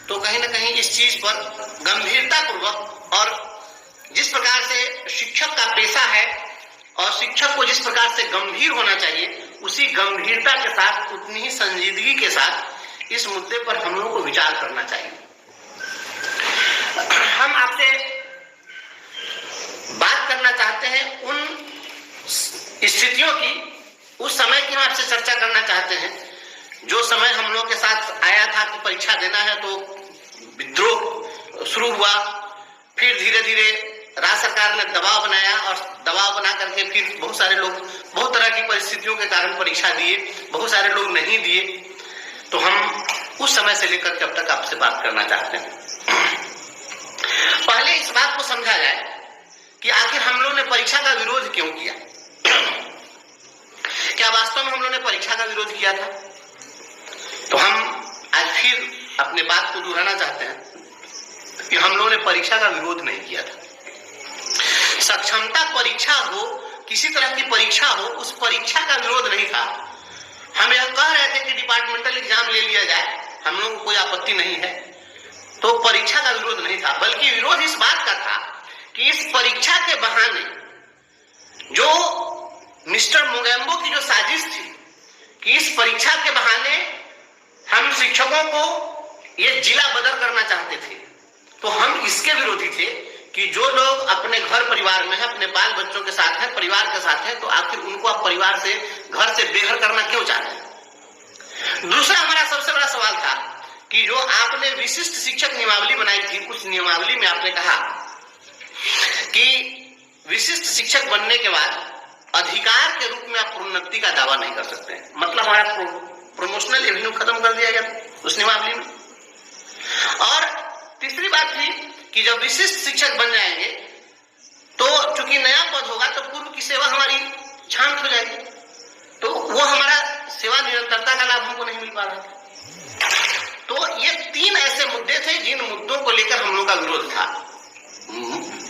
तो कहीं ना कहीं इस चीज पर गंभीरता पूर्वक और जिस प्रकार से शिक्षक का पेशा है और शिक्षक को जिस प्रकार से गंभीर होना चाहिए, उसी गंभीरता के साथ, उतनी ही संजीदगी के साथ इस मुद्दे पर हम लोगों को विचार करना चाहिए। हम आपसे बात करना चाहते हैं उन स्थितियों की, उस समय की हम आपसे चर्चा करना चाहते हैं जो समय हम लोग के साथ आया था कि परीक्षा देना है, तो विद्रोह शुरू हुआ। फिर धीरे धीरे राज्य सरकार ने दबाव बनाया और दबाव बना करके फिर बहुत सारे लोग बहुत तरह की परिस्थितियों के कारण परीक्षा दिए, बहुत सारे लोग नहीं दिए। तो हम उस समय से लेकर के अब तक आपसे बात करना चाहते हैं। पहले इस बात को समझा जाए कि आखिर हम लोगों ने परीक्षा का विरोध क्यों किया। क्या वास्तव में हम लोगों ने परीक्षा का विरोध किया था? तो हम आज फिर अपने बात को दोहराना चाहते हैं कि हम लोगों ने परीक्षा का विरोध नहीं किया था। सक्षमता परीक्षा हो, किसी तरह की परीक्षा हो, उस परीक्षा का विरोध नहीं था। हम यह कह रहे थे कि डिपार्टमेंटल एग्जाम ले लिया जाए, हम लोगों को कोई आपत्ति नहीं है, तो परीक्षा का विरोध नहीं था। बल्कि विरोध इस बात का था कि इस परीक्षा के बहाने जो मिस्टर मोगेम्बो की जो साजिश थी कि इस परीक्षा के बहाने हम शिक्षकों को ये जिला बदर करना चाहते थे, तो हम इसके विरोधी थे कि जो लोग अपने घर परिवार में हैं, अपने बाल बच्चों के साथ हैं, परिवार के साथ हैं, तो आखिर उनको आप परिवार से, घर से बेघर करना क्यों चाहते हैं। दूसरा हमारा सबसे बड़ा सवाल था कि जो आपने विशिष्ट शिक्षक नियमावली बनाई थी, उस नियमावली में आपने कहा कि विशिष्ट शिक्षक बनने के बाद अधिकार के रूप में आप प्रोन्नति का दावा नहीं कर सकते। मतलब हमारा प्रमोशनल एवेन्यू खत्म कर दिया गया उस नियमावली में। और तीसरी बात थी कि जब विशिष्ट शिक्षक बन जाएंगे तो चूंकि नया पद होगा तो पूर्व की सेवा हमारी शांत हो जाएगी, तो वो हमारा सेवा निरंतरता का लाभ हमको नहीं मिल पा रहा था। तो ये तीन ऐसे मुद्दे थे जिन मुद्दों को लेकर हम लोग का विरोध था।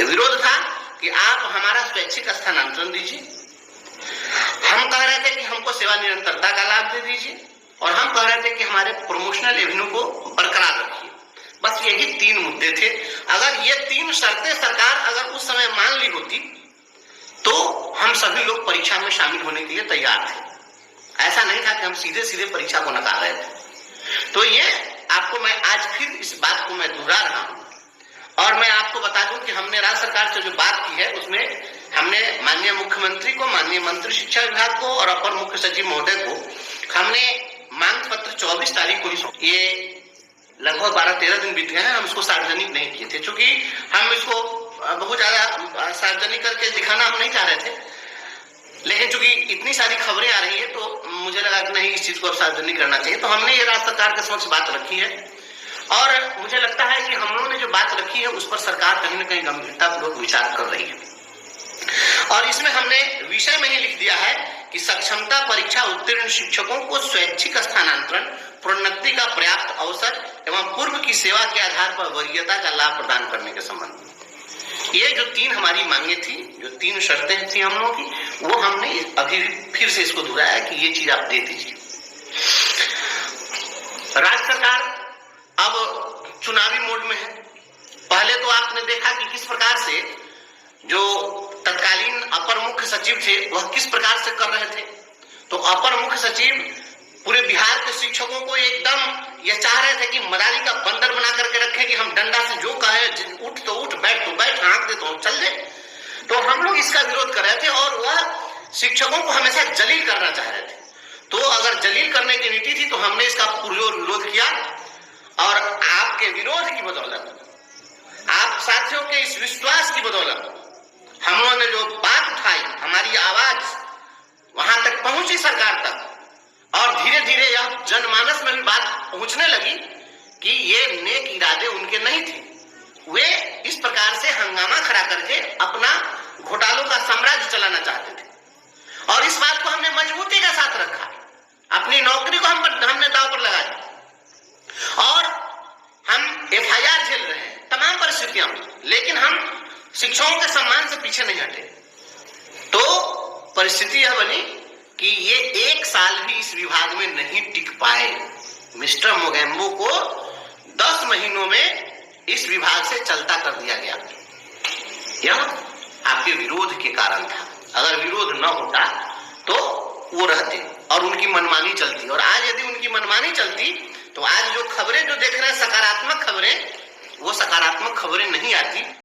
विरोध था कि आप हमारा स्वैच्छिक स्थानांतरण दीजिए, हम कह रहे थे कि हमको सेवा निरंतरता का लाभ दे दीजिए, और हम कह रहे थे कि हमारे प्रमोशनल एवेन्यू को बरकरार रखिए। बस यही तीन मुद्दे थे। अगर ये तीन शर्तें सरकार अगर उस समय मान ली होती तो हम सभी लोग परीक्षा में शामिल होने के लिए तैयार थे। ऐसा नहीं था कि हम सीधे सीधे परीक्षा को नकार रहे थे। तो ये आपको मैं आज फिर इस बात को मैं दोहरा रहा हूं और मैं आपको बता दूं कि हमने राज्य सरकार से जो बात की है उसमें हमने माननीय मुख्यमंत्री को, माननीय मंत्री शिक्षा विभाग को और अपर मुख्य सचिव महोदय को हमने मांग पत्र 24 तारीख को ही, ये लगभग 12-13 दिन बीत गए हैं, हम इसको सार्वजनिक नहीं किए थे, क्योंकि हम इसको बहुत ज्यादा सार्वजनिक करके दिखाना हम नहीं चाह रहे थे। लेकिन चूंकि इतनी सारी खबरें आ रही है तो मुझे लगा कि नहीं, इस चीज को अब सार्वजनिक करना चाहिए। तो हमने ये राज्य सरकार के समक्ष बात रखी है और मुझे लगता है कि हम लोगों ने जो बात रखी है उस पर सरकार कहीं ना कहीं गंभीरतापूर्वक विचार कर रही है। और इसमें हमने विषय में ही लिख दिया है कि सक्षमता परीक्षा उत्तीर्ण शिक्षकों को स्वैच्छिक स्थानांतरण, प्रोन्नति का पर्याप्त अवसर एवं पूर्व की सेवा के आधार पर वरीयता का लाभ प्रदान करने के संबंध में ये जो तीन हमारी मांगे थी, जो तीन शर्तें थी हम लोगों की, वो हमने अभी फिर से इसको दोहराया कि ये चीज आप दे दीजिए। राज्य सरकार अब चुनावी मोड में है। पहले तो आपने देखा कि किस प्रकार से जो तत्कालीन अपर मुख्य सचिव थे वह किस प्रकार से कर रहे थे। तो अपर मुख्य सचिव पूरे बिहार के शिक्षकों को एकदम ये चाह रहे थे कि मदारी का बंदर बना करके रखे कि हम डंडा से जो कहे, उठ तो उठ, बैठ तो बैठ, हाँक दे तो चल दे। तो हम लोग इसका विरोध कर रहे थे और वह शिक्षकों को हमेशा जलील करना चाह रहे थे। तो अगर जलील करने की नीति थी तो हमने इसका विरोध किया और आपके विरोध की बदौलत, आप साथियों के इस विश्वास की बदौलत हम लोगों ने जो बात उठाई, हमारी आवाज वहां तक पहुंची सरकार तक, और धीरे धीरे यह जनमानस में भी बात पहुंचने लगी कि ये नेक इरादे उनके नहीं थे। वे इस प्रकार से हंगामा खड़ा करके अपना घोटालों का साम्राज्य चलाना चाहते थे और इस बात को हमने मजबूती के साथ रखा। अपनी नौकरी को हमने दांव पर लगा दिया और हम FIR झेल रहे हैं तमाम परिस्थितियों में, लेकिन हम शिक्षकों के सम्मान से पीछे नहीं हटे। तो परिस्थिति यह बनी कि ये 1 साल भी इस विभाग में नहीं टिक पाए। मिस्टर मोगेम्बो को 10 महीनों में इस विभाग से चलता कर दिया गया। यह आपके विरोध के कारण था। अगर विरोध न होता तो वो रहते और उनकी मनमानी चलती। और आज यदि उनकी मनमानी चलती तो आज जो खबरें जो देख रहे हैं सकारात्मक खबरें, वो सकारात्मक खबरें नहीं आती।